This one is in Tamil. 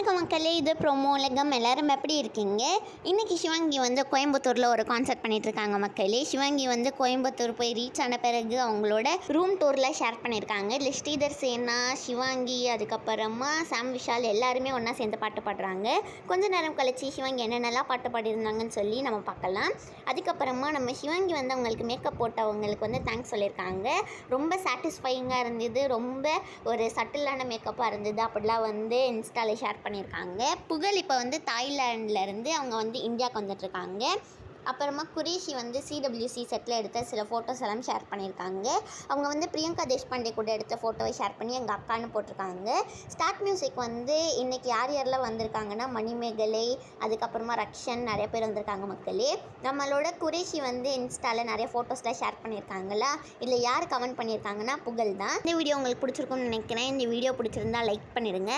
வணக்கம் மக்களே, இது ப்ரோமோ உலகம். எல்லாரும் எப்படி இருக்கீங்க? இன்றைக்கி சிவாங்கி வந்து கோயம்புத்தூரில் ஒரு கான்சர்ட் பண்ணிகிட்ருக்காங்க மக்களே. சிவாங்கி வந்து கோயம்புத்தூர் போய் ரீச் ஆன பிறகு அவங்களோட ரூம் டூரில் ஷேர் பண்ணியிருக்காங்க. இதில் ஸ்ரீதர் சேனா, சிவாங்கி, அதுக்கப்புறமா சாம் விஷால் எல்லாருமே ஒன்றா சேர்ந்து பாட்டு பாடுறாங்க. கொஞ்ச நேரம் கழிச்சு சிவாங்கி என்னென்னலாம் பாட்டு பாடியிருந்தாங்கன்னு சொல்லி நம்ம பார்க்கலாம். அதுக்கப்புறமா நம்ம சிவாங்கி வந்து அவங்களுக்கு மேக்கப் போட்டவங்களுக்கு வந்து தேங்க்ஸ் சொல்லியிருக்காங்க. ரொம்ப சாட்டிஸ்ஃபையிங்காக இருந்தது, ரொம்ப ஒரு சட்டிலான மேக்கப்பாக இருந்தது அப்படிலாம் வந்து இன்ஸ்டாவில் ஷேர் பண்ணியிருக்காங்க. புகழ் இப்போ வந்து தாய்லாண்ட்லேருந்து அவங்க வந்து இந்தியாவுக்கு வந்துட்டுருக்காங்க. அப்புறமா குரேஷி வந்து சிடபிள்யூசி செட்டில் எடுத்த சில ஃபோட்டோஸ் எல்லாம் ஷேர் பண்ணியிருக்காங்க. அவங்க வந்து பிரியங்கா தேஷ்பாண்டே கூட எடுத்த ஃபோட்டோவை ஷேர் பண்ணி எங்கள் அக்கான்னு போட்டிருக்காங்க. ஸ்டார்ட் மியூசிக் வந்து இன்றைக்கி யாரெல்லாம் வந்திருக்காங்கன்னா மணிமேகலை, அதுக்கப்புறமா ரக்ஷன், நிறைய பேர் வந்திருக்காங்க மக்களே. நம்மளோட குரேஷி வந்து இன்ஸ்டாவில் நிறைய ஃபோட்டோஸ்லாம் ஷேர் பண்ணியிருக்காங்களா. இதில் யார் கமெண்ட் பண்ணியிருக்காங்கன்னா புகழ் தான். இந்த வீடியோ உங்களுக்கு பிடிச்சிருக்கும்னு நினைக்கிறேன். இந்த வீடியோ பிடிச்சிருந்தா லைக் பண்ணிடுங்க.